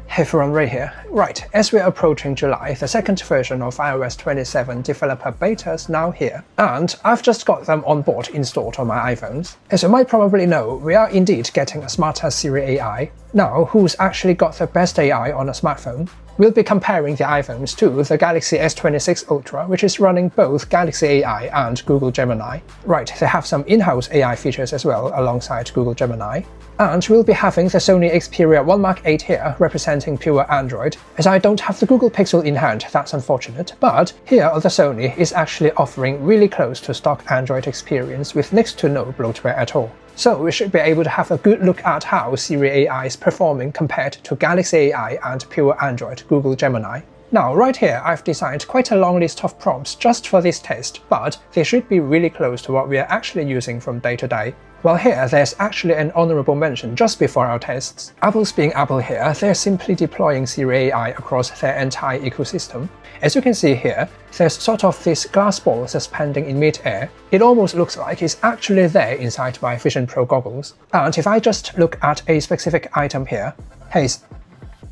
Hey everyone, Ray here. Right, as we're approaching July, the second version of iOS 27 developer beta is now here, and I've just got them on board installed on my iPhones. As you might probably know, we are indeed getting a smarter Siri AI. Now, who's actually got the best AI on a smartphone? We'll be comparing the iPhones to the Galaxy S26 Ultra, which is running both Galaxy AI and Google Gemini. Right, they have some in-house AI features as well alongside Google Gemini. And we'll be having the Sony Xperia 1 Mark 8 here, representing pure Android. As I don't have the Google Pixel in hand, that's unfortunate, but here on the Sony is actually offering really close to stock Android experience with next to no bloatware at all. So we should be able to have a good look at how Siri AI is performing compared to Galaxy AI and pure Android Google Gemini. Now, right here, I've designed quite a long list of prompts just for this test, but they should be really close to what we are actually using from day to day. Well, here, there's actually an honorable mention just before our tests. Apple's being Apple here, they're simply deploying Siri AI across their entire ecosystem. As you can see here, there's sort of this glass ball suspending in mid-air. It almost looks like it's actually there inside my Vision Pro goggles. And if I just look at a specific item here, hey,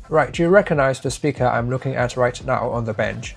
right, do you recognize the speaker I'm looking at right now on the bench?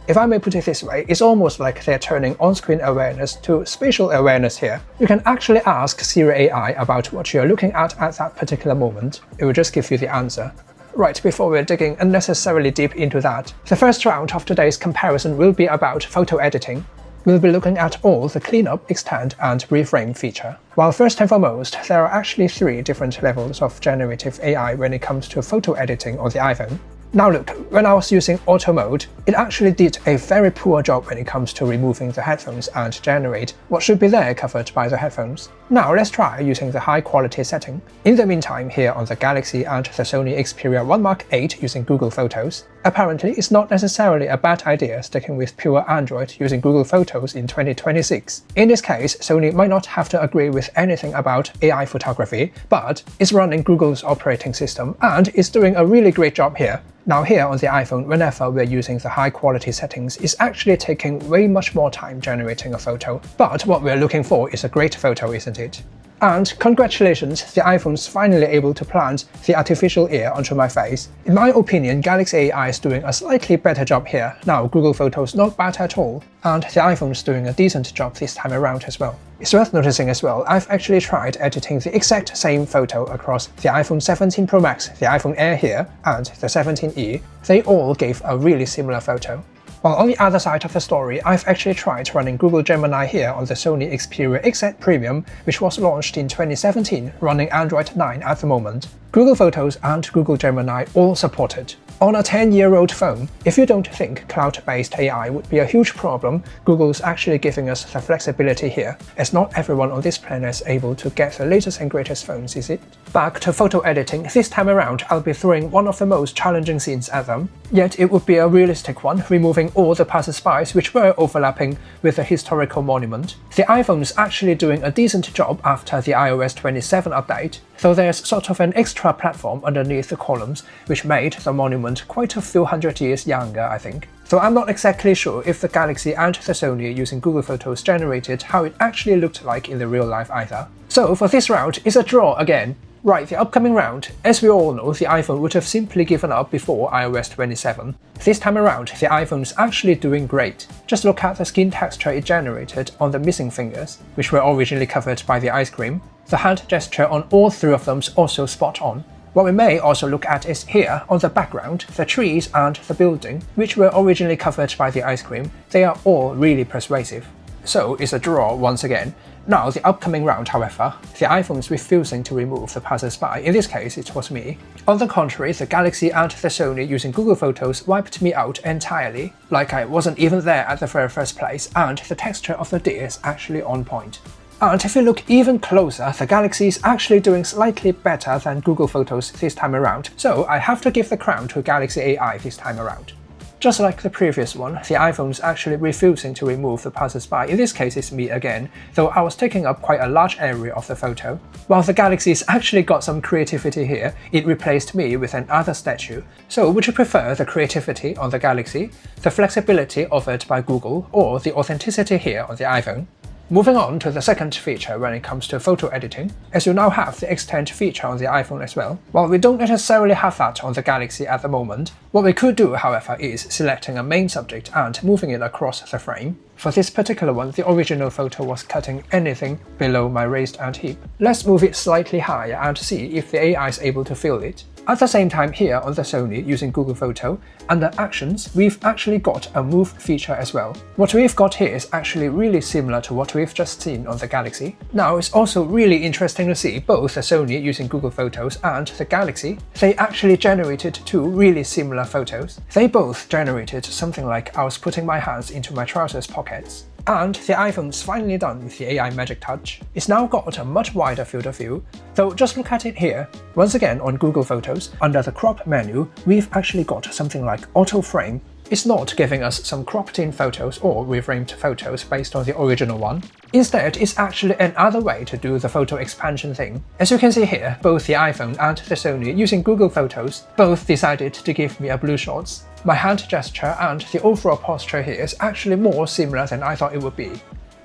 If I may put it this way, it's almost like they're turning on-screen awareness to spatial awareness here. You can actually ask Siri AI about what you're looking at that particular moment. It will just give you the answer. Right, before we're digging unnecessarily deep into that, the first round of today's comparison will be about photo editing. We'll be looking at all the cleanup, extend, and reframe feature. While first and foremost, there are actually 3 different levels of generative AI when it comes to photo editing on the iPhone. Now look, when I was using auto mode, it actually did a very poor job when it comes to removing the headphones and generate what should be there covered by the headphones. Now let's try using the high quality setting. In the meantime, here on the Galaxy and the Sony Xperia 1 Mark 8 using Google Photos, apparently it's not necessarily a bad idea sticking with pure Android using Google Photos in 2026. In this case, Sony might not have to agree with anything about AI photography, but it's running Google's operating system and is doing a really great job here. Now here on the iPhone, whenever we're using the high quality settings, it's actually taking way much more time generating a photo. But what we're looking for is a great photo, isn't it? And congratulations, the iPhone's finally able to plant the artificial ear onto my face. In my opinion, Galaxy AI is doing a slightly better job here. Now Google Photos not bad at all, and the iPhone's doing a decent job this time around as well. It's worth noticing as well, I've actually tried editing the exact same photo across the iPhone 17 Pro Max, the iPhone Air here, and the 17e. They all gave a really similar photo. While on the other side of the story, I've actually tried running Google Gemini here on the Sony Xperia XZ Premium, which was launched in 2017, running Android 9 at the moment. Google Photos and Google Gemini all support it. On a 10-year-old phone, if you don't think cloud-based AI would be a huge problem, Google's actually giving us the flexibility here, as not everyone on this planet is able to get the latest and greatest phones, is it? Back to photo editing, this time around I'll be throwing one of the most challenging scenes at them. Yet it would be a realistic one, removing all the passersby which were overlapping with a historical monument. The iPhone's actually doing a decent job after the iOS 27 update, though there's sort of an extra platform underneath the columns which made the monument quite a few hundred years younger, I think. So I'm not exactly sure if the Galaxy and the Sony using Google Photos generated how it actually looked like in the real life either. So for this round, it's a draw again. Right, the upcoming round. As we all know, the iPhone would have simply given up before iOS 27. This time around, the iPhone's actually doing great. Just look at the skin texture it generated on the missing fingers, which were originally covered by the ice cream. The hand gesture on all 3 of them's also spot on. What we may also look at is here, on the background, the trees and the building, which were originally covered by the ice cream. They are all really persuasive. So it's a draw once again. Now, the upcoming round, however, the iPhone's refusing to remove the passersby. In this case, it was me. On the contrary, the Galaxy and the Sony using Google Photos wiped me out entirely, like I wasn't even there at the very first place, and the texture of the deer is actually on point. And if you look even closer, the Galaxy is actually doing slightly better than Google Photos this time around, so I have to give the crown to Galaxy AI this time around. Just like the previous one, the iPhone's actually refusing to remove the passersby. In this case, it's me again, though I was taking up quite a large area of the photo. While the Galaxy's actually got some creativity here, it replaced me with another statue. So would you prefer the creativity on the Galaxy, the flexibility offered by Google, or the authenticity here on the iPhone? Moving on to the second feature when it comes to photo editing, as you now have the extend feature on the iPhone as well. While we don't necessarily have that on the Galaxy at the moment, what we could do, however, is selecting a main subject and moving it across the frame. For this particular one, the original photo was cutting anything below my raised ant heap. Let's move it slightly higher and see if the AI is able to feel it. At the same time here on the Sony using Google Photo, under Actions, we've actually got a Move feature as well. What we've got here is actually really similar to what we've just seen on the Galaxy. Now it's also really interesting to see both the Sony using Google Photos and the Galaxy. They actually generated two really similar photos. They both generated something like I was putting my hands into my trousers pockets. And the iPhone's finally done with the AI Magic Touch. It's now got a much wider field of view, though just look at it here. Once again on Google Photos, under the crop menu, we've actually got something like auto frame. It's not giving us some cropped in photos or reframed photos based on the original one. Instead, it's actually another way to do the photo expansion thing. As you can see here, both the iPhone and the Sony using Google Photos both decided to give me a blue shots. My hand gesture and the overall posture here is actually more similar than I thought it would be.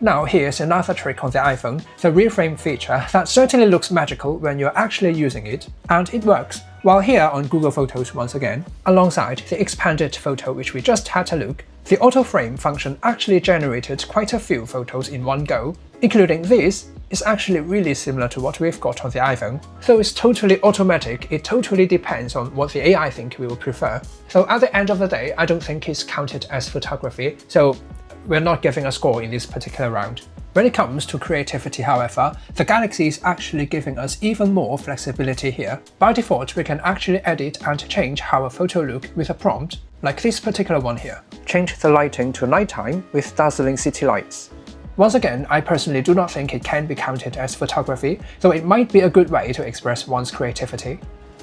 Now here's another trick on the iPhone, the reframe feature that certainly looks magical when you're actually using it, and it works. While here on Google Photos once again, alongside the expanded photo which we just had a look, the auto frame function actually generated quite a few photos in one go, including this. Is actually really similar to what we've got on the iPhone. Though it's totally automatic, it totally depends on what the AI think we will prefer. So at the end of the day, I don't think it's counted as photography, so we're not giving a score in this particular round. When it comes to creativity, however, the Galaxy is actually giving us even more flexibility here. By default, we can actually edit and change how a photo looks with a prompt, like this particular one here. Change the lighting to nighttime with dazzling city lights. Once again, I personally do not think it can be counted as photography, though it might be a good way to express one's creativity.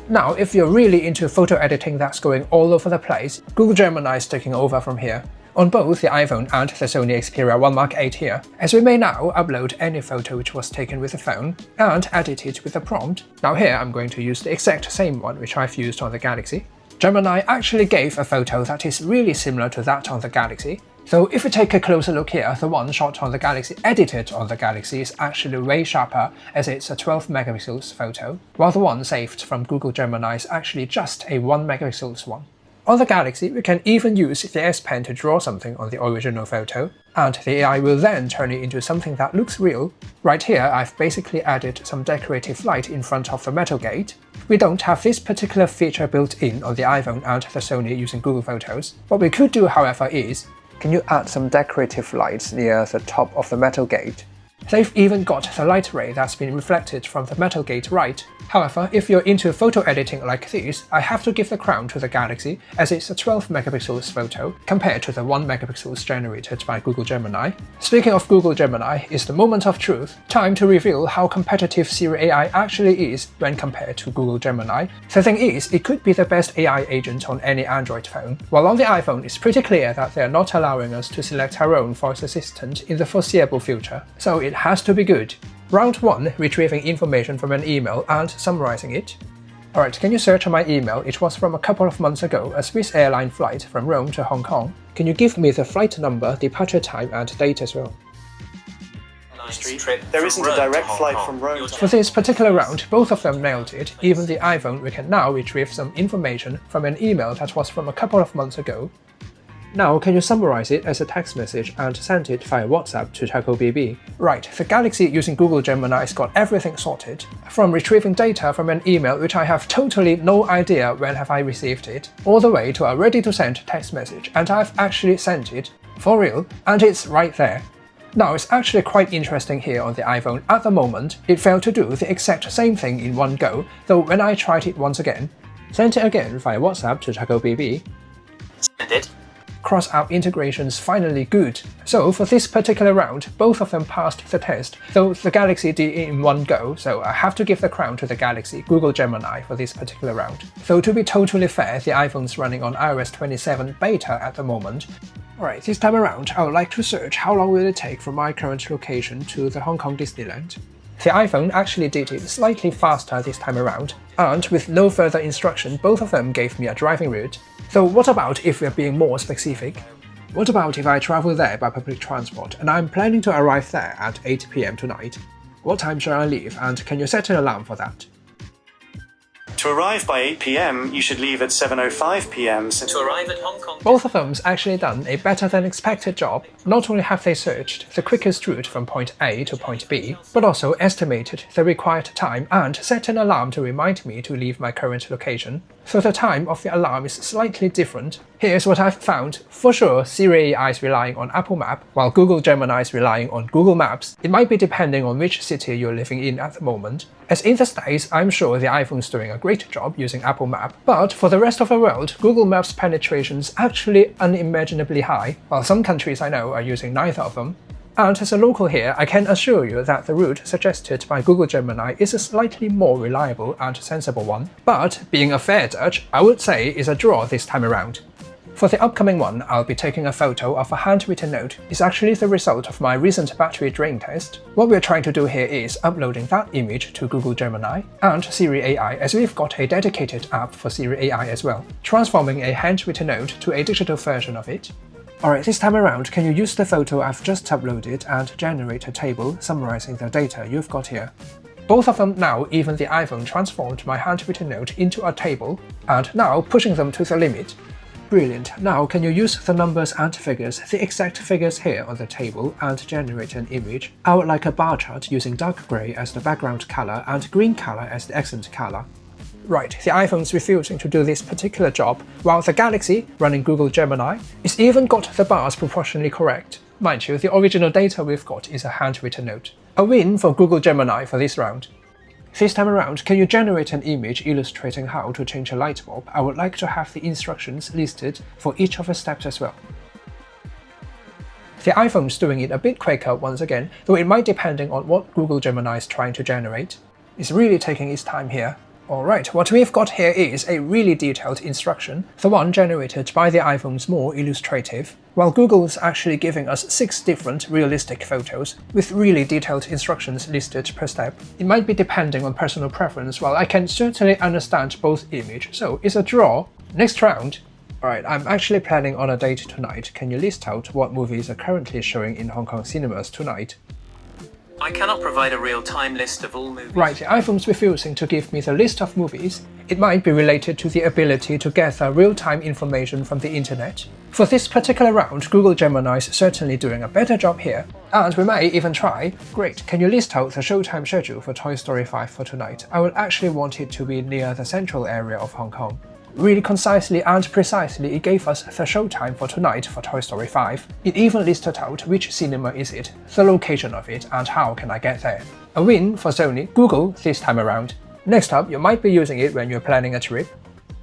Now, if you're really into photo editing that's going all over the place, Google Gemini is taking over from here. On both the iPhone and the Sony Xperia 1 Mark 8 here, as we may now upload any photo which was taken with a phone and edit it with a prompt. Now here I'm going to use the exact same one which I've used on the Galaxy. Gemini actually gave a photo that is really similar to that on the Galaxy. So if we take a closer look here, the one shot on the Galaxy edited on the Galaxy is actually way sharper as it's a 12 megapixels photo, while the one saved from Google Gemini is actually just a 1 megapixels one. On the Galaxy, we can even use the S Pen to draw something on the original photo, and the AI will then turn it into something that looks real. Right here, I've basically added some decorative light in front of the metal gate. We don't have this particular feature built in on the iPhone and the Sony using Google Photos. What we could do, however, is can you add some decorative lights near the top of the metal gate? They've even got the light ray that's been reflected from the metal gate right. However, if you're into photo editing like this, I have to give the crown to the Galaxy as it's a 12 megapixels photo compared to the 1 megapixels generated by Google Gemini. Speaking of Google Gemini, it's the moment of truth. Time to reveal how competitive Siri AI actually is when compared to Google Gemini. The thing is, it could be the best AI agent on any Android phone, while on the iPhone it's pretty clear that they're not allowing us to select our own voice assistant in the foreseeable future, so it has to be good. Round 1, retrieving information from an email and summarizing it. Alright, can you search on my email? It was from a couple of months ago, a Swiss airline flight from Rome to Hong Kong. Can you give me the flight number, departure time and date as well? There isn't a direct flight from Rome. For this particular round, both of them nailed it. Even the iPhone, we can now retrieve some information from an email that was from a couple of months ago. Now, can you summarize it as a text message and send it via WhatsApp to Taco BB? Right, the Galaxy using Google Gemini's got everything sorted. From retrieving data from an email which I have totally no idea when have I received it, all the way to a ready-to-send text message, and I've actually sent it, for real, and it's right there. Now, it's actually quite interesting here on the iPhone. At the moment, it failed to do the exact same thing in one go, though when I tried it once again, sent it again via WhatsApp to Taco BB. Send it. Cross-app integration's finally good. So for this particular round, both of them passed the test, though the Galaxy did it in one go, so I have to give the crown to the Galaxy Google Gemini for this particular round. Though to be totally fair, the iPhone's running on iOS 27 beta at the moment. Alright, this time around, I would like to search how long will it take from my current location to the Hong Kong Disneyland. The iPhone actually did it slightly faster this time around, and with no further instruction, both of them gave me a driving route. So what about if we're being more specific? What about if I travel there by public transport and I'm planning to arrive there at 8 PM tonight? What time should I leave, and can you set an alarm for that? To arrive by 8 PM, you should leave at 7:05 PM. To arrive at Hong Kong. Both of them's actually done a better than expected job. Not only have they searched the quickest route from point A to point B, but also estimated the required time and set an alarm to remind me to leave my current location. So the time of the alarm is slightly different. Here's what I've found. For sure, Siri AI is relying on Apple Map, while Google Gemini is relying on Google Maps. It might be depending on which city you're living in at the moment. As in the States, I'm sure the iPhone's doing a great job using Apple Map, but for the rest of the world, Google Maps penetration is actually unimaginably high, while some countries I know are using neither of them. And as a local here, I can assure you that the route suggested by Google Gemini is a slightly more reliable and sensible one, but being a fair judge, I would say is a draw this time around. For the upcoming one, I'll be taking a photo of a handwritten note. It's actually the result of my recent battery drain test. What we're trying to do here is uploading that image to Google Gemini and Siri AI, as we've got a dedicated app for Siri AI as well, transforming a handwritten note to a digital version of it. Alright, this time around, can you use the photo I've just uploaded and generate a table summarizing the data you've got here? Both of them now, even the iPhone transformed my handwritten note into a table, and now pushing them to the limit. Brilliant. Now can you use the numbers and figures, the exact figures here on the table, and generate an image? I would like a bar chart using dark grey as the background color and green color as the accent color. Right, the iPhone's refusing to do this particular job, while the Galaxy, running Google Gemini, is even got the bars proportionally correct. Mind you, the original data we've got is a handwritten note. A win for Google Gemini for this round. This time around, can you generate an image illustrating how to change a light bulb? I would like to have the instructions listed for each of the steps as well. The iPhone's doing it a bit quicker once again, though it might depending on what Google Gemini is trying to generate. It's really taking its time here. Alright, what we've got here is a really detailed instruction, the one generated by the iPhone's more illustrative, while Google's actually giving us 6 different realistic photos, with really detailed instructions listed per step. It might be depending on personal preference, while I can certainly understand both image, so it's a draw. Next round. Alright, I'm actually planning on a date tonight. Can you list out what movies are currently showing in Hong Kong cinemas tonight? I cannot provide a real-time list of all movies. Right, the iPhone's refusing to give me the list of movies. It might be related to the ability to gather real-time information from the internet. For this particular round, Google Gemini is certainly doing a better job here. And we may even try. Great, can you list out the showtime schedule for Toy Story 5 for tonight? I would actually want it to be near the central area of Hong Kong. Really concisely and precisely, it gave us the showtime for tonight for Toy Story 5. It even listed out which cinema is it, the location of it, and how can I get there. A win for Sony Google this time around. Next up, you might be using it when you're planning a trip.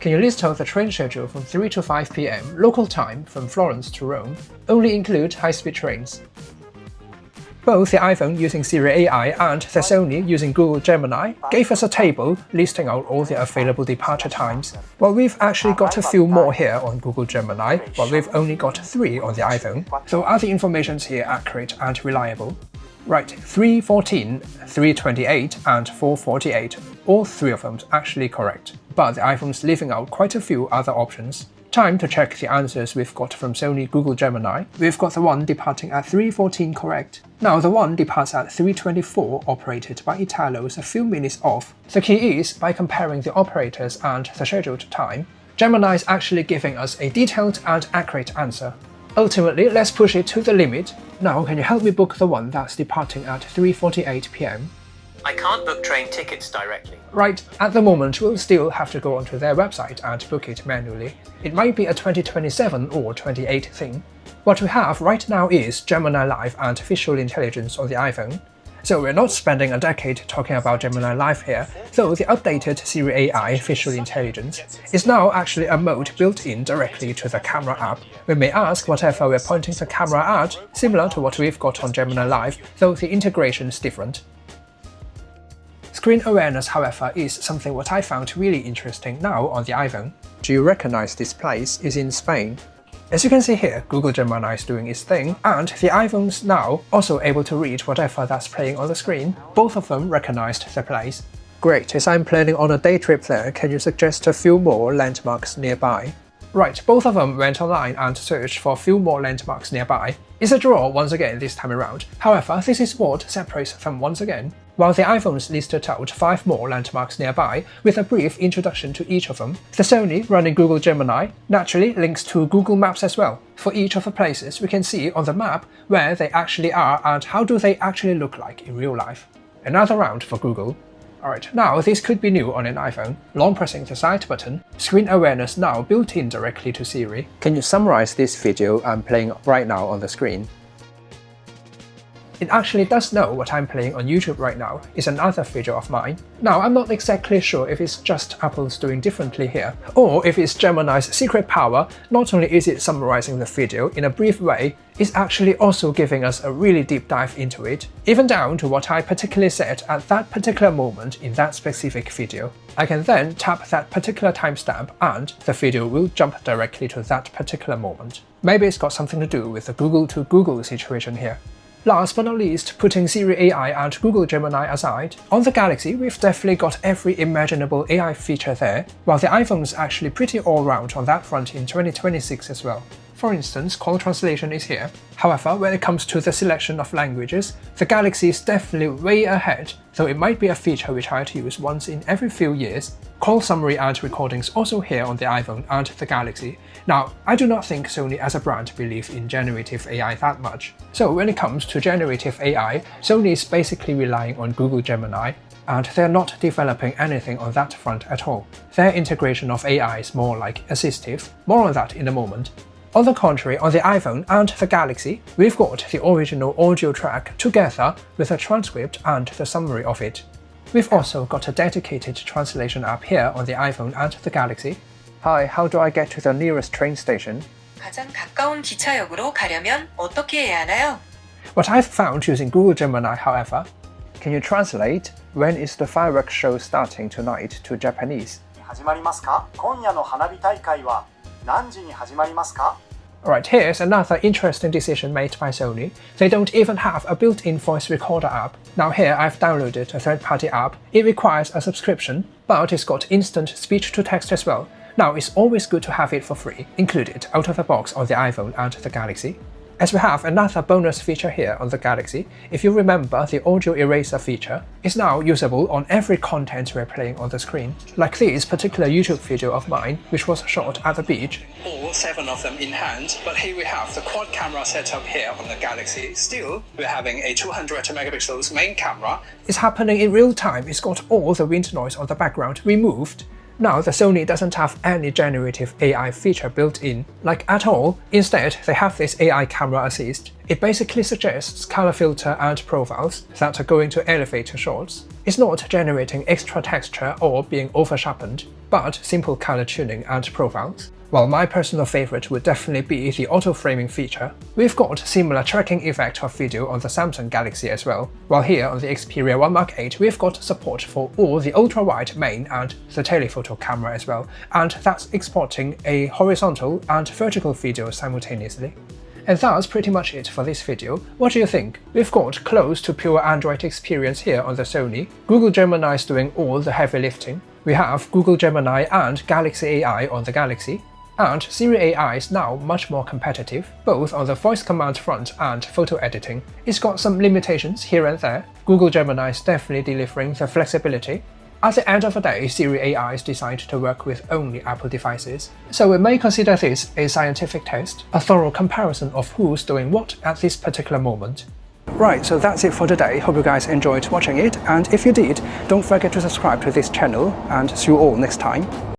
Can you list out the train schedule from 3 to 5 PM local time from Florence to Rome? Only include high-speed trains. Both the iPhone using Siri AI and the Sony using Google Gemini gave us a table listing out all the available departure times. Well, we've actually got a few more here on Google Gemini, but we've only got 3 on the iPhone. So are the informations here accurate and reliable? Right, 3:14, 3:28 and 4:48. All 3 of them actually correct, but the iPhone's leaving out quite a few other options. Time to check the answers we've got from Sony Google Gemini. We've got the one departing at 3:14 correct. Now the one departs at 3:24 operated by Italo's a few minutes off. The key is, by comparing the operators and the scheduled time, Gemini is actually giving us a detailed and accurate answer. Ultimately, let's push it to the limit. Now can you help me book the one that's departing at 3:48 PM? I can't book train tickets directly. Right, at the moment we'll still have to go onto their website and book it manually. It might be a 2027 or 28 thing. What we have right now is Gemini Live and Visual Intelligence on the iPhone. So we're not spending a decade talking about Gemini Live here, though the updated Siri AI Visual Intelligence is now actually a mode built in directly to the camera app. We may ask whatever we're pointing the camera at, similar to what we've got on Gemini Live, though the integration is different. Screen awareness, however, is something what I found really interesting now on the iPhone. Do you recognize this place is in Spain? As you can see here, Google Gemini is doing its thing, and the iPhone's now also able to read whatever that's playing on the screen. Both of them recognized the place. Great, as I'm planning on a day trip there, can you suggest a few more landmarks nearby? Right, both of them went online and searched for a few more landmarks nearby. It's a draw once again this time around. However, this is what separates them once again. While the iPhones listed out 5 more landmarks nearby, with a brief introduction to each of them, the Sony, running Google Gemini, naturally links to Google Maps as well. For each of the places, we can see on the map where they actually are and how do they actually look like in real life. Another round for Google. Alright, now this could be new on an iPhone. Long pressing the side button, screen awareness now built in directly to Siri. Can you summarize this video I'm playing right now on the screen? It actually does know what I'm playing on YouTube right now. It's another feature of mine. Now, I'm not exactly sure if it's just Apple's doing differently here, or if it's Gemini's secret power. Not only is it summarizing the video in a brief way, it's actually also giving us a really deep dive into it, even down to what I particularly said at that particular moment in that specific video. I can then tap that particular timestamp and the video will jump directly to that particular moment. Maybe it's got something to do with the Google to Google situation here. Last but not least, putting Siri AI and Google Gemini aside, on the Galaxy we've definitely got every imaginable AI feature there, while the iPhone's actually pretty all-round on that front in 2026 as well. For instance, call translation is here. However, when it comes to the selection of languages, the Galaxy is definitely way ahead, though it might be a feature which I'd use once in every few years. Call summary and recordings also here on the iPhone and the Galaxy. Now, I do not think Sony as a brand believe in generative AI that much. So when it comes to generative AI, Sony is basically relying on Google Gemini, and they're not developing anything on that front at all. Their integration of AI is more like assistive. More on that in a moment. On the contrary, on the iPhone and the Galaxy, we've got the original audio track together with a transcript and the summary of it. We've also got a dedicated translation app here on the iPhone and the Galaxy. Hi, how do I get to the nearest train station? 가장 가까운 기차역으로 가려면 어떻게 해야 하나요? What I've found using Google Gemini, however, can you translate when is the fireworks show starting tonight to Japanese? 始まりますか? 今夜の花火大会は何時に始まりますか? Alright, here's another interesting decision made by Sony. They don't even have a built-in voice recorder app. Now here I've downloaded a third-party app. It requires a subscription, but it's got instant speech-to-text as well. Now it's always good to have it for free, included out of the box on the iPhone and the Galaxy. As we have another bonus feature here on the Galaxy, if you remember the audio eraser feature, it's now usable on every content we're playing on the screen. Like this particular YouTube video of mine, which was shot at the beach. All 7 of them in hand, but here we have the quad camera setup here on the Galaxy. Still, we're having a 200 megapixels main camera. It's happening in real time. It's got all the wind noise on the background removed. Now, the Sony doesn't have any generative AI feature built in, like at all. Instead, they have this AI camera assist. It basically suggests color filter and profiles that are going to elevate shots. It's not generating extra texture or being over-sharpened, but simple color tuning and profiles. While my personal favorite would definitely be the auto-framing feature, we've got similar tracking effect of video on the Samsung Galaxy as well. While here on the Xperia 1 Mark 8, we've got support for all the ultra-wide main and the telephoto camera as well, and that's exporting a horizontal and vertical video simultaneously. And that's pretty much it for this video. What do you think? We've got close to pure Android experience here on the Sony. Google Gemini is doing all the heavy lifting. We have Google Gemini and Galaxy AI on the Galaxy. And Siri AI is now much more competitive, both on the voice command front and photo editing. It's got some limitations here and there. Google Gemini is definitely delivering the flexibility. At the end of the day, Siri AI is designed to work with only Apple devices. So we may consider this a scientific test, a thorough comparison of who's doing what at this particular moment. Right, so that's it for today. Hope you guys enjoyed watching it, and if you did, don't forget to subscribe to this channel, and see you all next time.